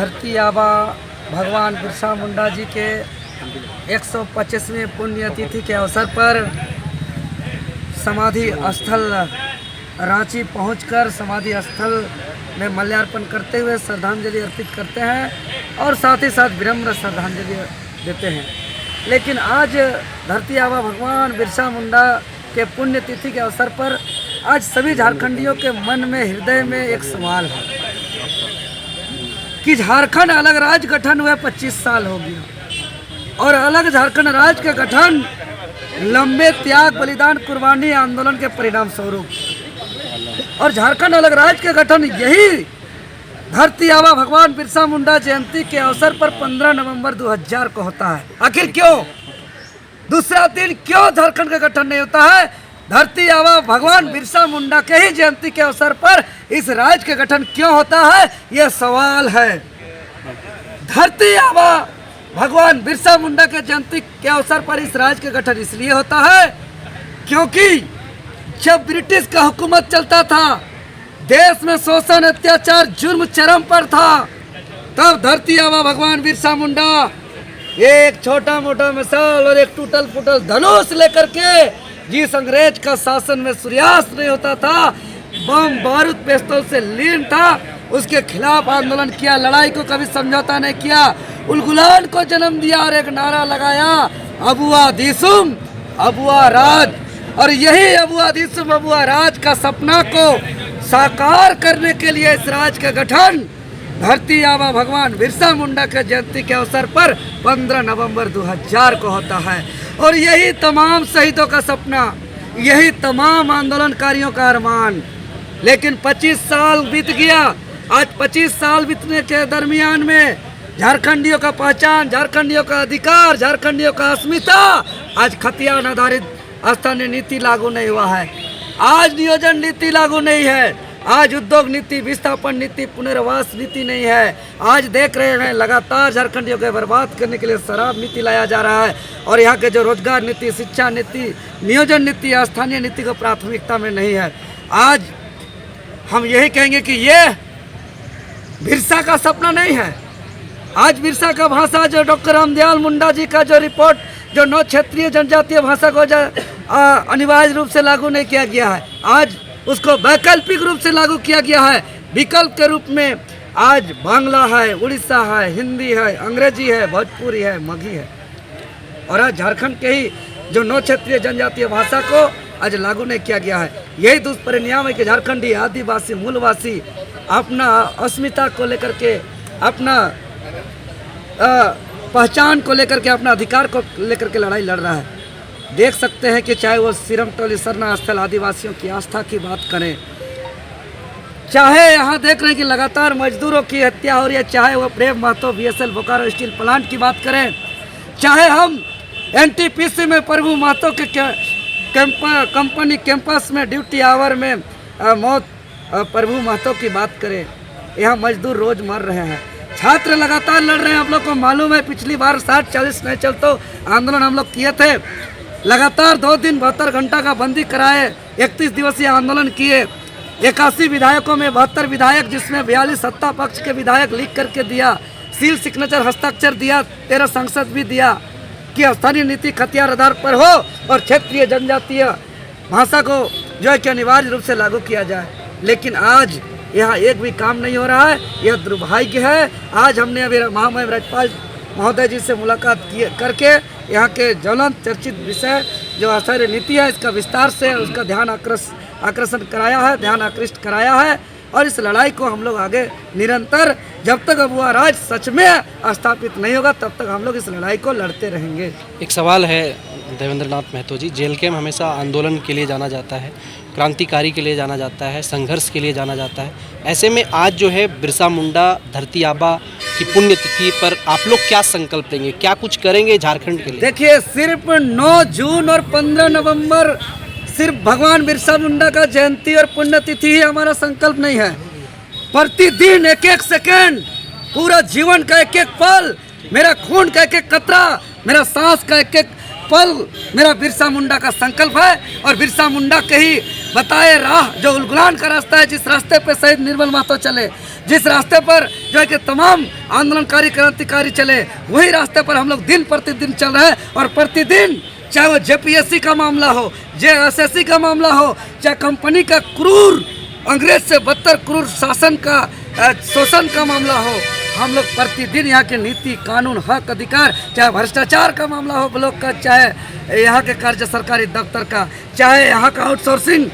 धरती आबा भगवान बिरसा मुंडा जी के 125वें पुण्यतिथि के अवसर पर समाधि स्थल रांची पहुंचकर समाधि स्थल में माल्यार्पण करते हुए श्रद्धांजलि अर्पित करते हैं और साथ ही साथ विनम्र श्रद्धांजलि देते हैं। लेकिन आज धरती आबा भगवान बिरसा मुंडा के पुण्यतिथि के अवसर पर आज सभी झारखंडियों के मन में हृदय में एक सवाल है कि झारखंड अलग राज्य गठन हुए 25 साल हो गया और अलग झारखंड राज्य के गठन लंबे त्याग बलिदान कुर्बानी आंदोलन के परिणाम स्वरूप और झारखंड अलग राज्य के गठन यही धरती आबा भगवान बिरसा मुंडा जयंती के अवसर पर 15 नवंबर 2000 को होता है। आखिर क्यों दूसरा दिन क्यों झारखंड का गठन नहीं होता है? धरती आबा भगवान बिरसा मुंडा के ही जयंती के अवसर पर इस राज्य के गठन क्यों होता है, यह सवाल है। धरती आबा भगवान बिरसा मुंडा के जयंती के अवसर पर इस राज्य का गठन इसलिए होता है क्योंकि जब ब्रिटिश का हुकूमत चलता था, देश में शोषण अत्याचार जुर्म चरम पर था, तब धरती आबा भगवान बिरसा मुंडा एक छोटा मोटा मिसाल और एक टूटल फूटल धनुष लेकर के जिस अंग्रेज का शासन में सूर्यास्त नहीं होता था, बम बारूद पिस्तौल से लीन था, उसके खिलाफ आंदोलन किया, लड़ाई को कभी समझौता नहीं किया, उलगुलान को जन्म दिया और एक नारा लगाया, अबुआ दिसुम अबुआ राज। और यही अबुआ दिसुम अबुआ राज का सपना को साकार करने के लिए इस राज्य का गठन धरती आबा भगवान बिरसा मुंडा के जयंती के अवसर पर 15 नवंबर 2000 को होता है। और यही तमाम शहीदों का सपना, यही तमाम आंदोलनकारियों का अरमान। लेकिन 25 साल बीत गया। आज 25 साल बीतने के दरमियान में झारखंडियों का पहचान, झारखंडियों का अधिकार, झारखंडियों का अस्मिता आज खतियान आधारित स्थानीय नीति लागू नहीं हुआ है। आज नियोजन नीति लागू नहीं है। आज उद्योग नीति, विस्थापन नीति, पुनर्वास नीति नहीं है। आज देख रहे हैं लगातार झारखंडियों को बर्बाद करने के लिए शराब नीति लाया जा रहा है और यहाँ के जो रोजगार नीति, शिक्षा नीति, नियोजन नीति, स्थानीय नीति को प्राथमिकता में नहीं है। आज हम यही कहेंगे कि ये बिरसा का सपना नहीं है। आज बिरसा का भाषा जो डॉक्टर रामदयाल मुंडा जी का जो रिपोर्ट, जो 9 क्षेत्रीय जनजातीय भाषा को अनिवार्य रूप से लागू नहीं किया गया है, आज उसको वैकल्पिक रूप से लागू किया गया है। विकल्प के रूप में आज बांग्ला है, उड़ीसा है, हिंदी है, अंग्रेजी है, भोजपुरी है, मगही है। और आज झारखंड के ही जो 9 क्षेत्रीय जनजातीय भाषा को आज लागू नहीं किया गया है। यही दुष्परिणाम है कि झारखंडी आदिवासी मूलवासी अपना अस्मिता को लेकर के, अपना पहचान को लेकर के, अपना अधिकार को लेकर के लड़ाई लड़ रहा है। देख सकते हैं कि चाहे वो सिरमटोली सरना स्थल आदिवासियों की आस्था की बात करें, चाहे यहाँ देख रहे हैं कि लगातार मजदूरों की हत्या हो रही है, चाहे वो Prem Mahato BSL Bokaro steel plant की बात करें, चाहे हम NTPC में प्रभु महतो के कंपनी कैंपस में ड्यूटी आवर में मौत प्रभु महतो की बात करें, यहाँ मजदूर रोज मर रहे हैं। छात्र लगातार लड़ रहे हैं। आप लोग को मालूम है पिछली बार 60-40 नहीं चलते आंदोलन हम लोग किए थे। लगातार 2 दिन 72 घंटा का बंदी कराए, 31 दिवसीय आंदोलन किए। 81 विधायकों में 72 विधायक, जिसमें 42 सत्ता पक्ष के विधायक लिख करके दिया, सील सिग्नेचर हस्ताक्षर दिया, 13 सांसद भी दिया कि स्थानीय नीति खतियार आधार पर हो और क्षेत्रीय जनजातीय भाषा को जो है कि अनिवार्य रूप से लागू किया जाए। लेकिन आज यहाँ एक भी काम नहीं हो रहा है। यह दुर्भाग्य है। आज हमने अभी महामहिम राज्यपाल महोदय जी से मुलाकात करके यहाँ के ज्वलंत चर्चित विषय जो स्थानीय नीति है, इसका विस्तार से उसका ध्यान आकर्षण कराया है, ध्यान आकृष्ट कराया है। और इस लड़ाई को हम लोग आगे निरंतर, जब तक अबुआ राज सच में स्थापित नहीं होगा, तब तक हम लोग इस लड़ाई को लड़ते रहेंगे। एक सवाल है देवेंद्र नाथ महतो जी, जेल कैंप हमेशा आंदोलन के लिए जाना जाता है, क्रांतिकारी के लिए जाना जाता है, संघर्ष के लिए जाना जाता है। ऐसे में आज जो है बिरसा मुंडा धरती आबा की पुण्यतिथि पर आप लोग क्या संकल्प लेंगे, क्या कुछ करेंगे झारखंड के लिए? देखिए, सिर्फ 9 जून और 15 नवंबर सिर्फ भगवान बिरसा मुंडा का जयंती और पुण्यतिथि ही हमारा संकल्प नहीं है। प्रतिदिन एक एक सेकंड, पूरा जीवन का एक एक पल, मेरा खून का एक एक कतरा, मेरा सांस का एक एक पल मेरा बिरसा मुंडा का संकल्प है। और बिरसा मुंडा के ही बताए राह जो उलगुलान का रास्ता है, जिस रास्ते पे शहीद निर्मल महतो चले, जिस रास्ते पर जो है कि तमाम आंदोलनकारी क्रांतिकारी चले, वही रास्ते पर हम लोग दिन प्रतिदिन चल रहे हैं। और प्रतिदिन चाहे वो जेपीएससी का मामला हो, जेएसएससी का मामला हो, चाहे कंपनी का क्रूर, अंग्रेज से बदतर क्रूर शासन का शोषण का मामला हो, हम लोग प्रतिदिन यहाँ के नीति कानून हक अधिकार, चाहे भ्रष्टाचार का मामला हो ब्लॉक का, चाहे यहाँ के कार्य सरकारी दफ्तर का, चाहे यहाँ का आउटसोर्सिंग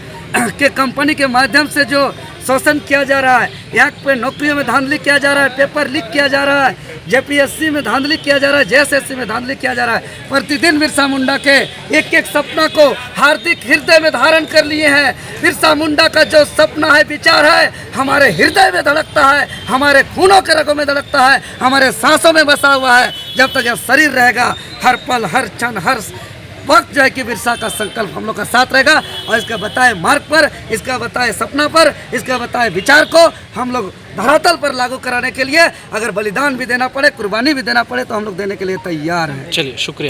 के कंपनी के माध्यम से जो शोषण किया जा रहा है, यहाँ पे नौकरियों में धांधली किया जा रहा है, पेपर लीक किया जा रहा है, जेपीएससी में धांधली किया जा रहा है, जेएसएससी में धांधली किया जा रहा है। प्रतिदिन बिरसा मुंडा के एक एक सपना को हार्दिक हृदय में धारण कर लिए हैं। बिरसा मुंडा का जो सपना है, विचार है, हमारे हृदय में धड़कता है, हमारे खूनों के रगों में धड़कता है, हमारे सांसों में बसा हुआ है। जब तक यह शरीर रहेगा, हर पल, हर क्षण, हर वक्त जो है कि बिरसा का संकल्प हम लोग का साथ रहेगा। और इसका बताए मार्ग पर, इसका बताए सपना पर, इसका बताए विचार को हम लोग धरातल पर लागू कराने के लिए अगर बलिदान भी देना पड़े, कुर्बानी भी देना पड़े, तो हम लोग देने के लिए तैयार हैं। चलिए, शुक्रिया।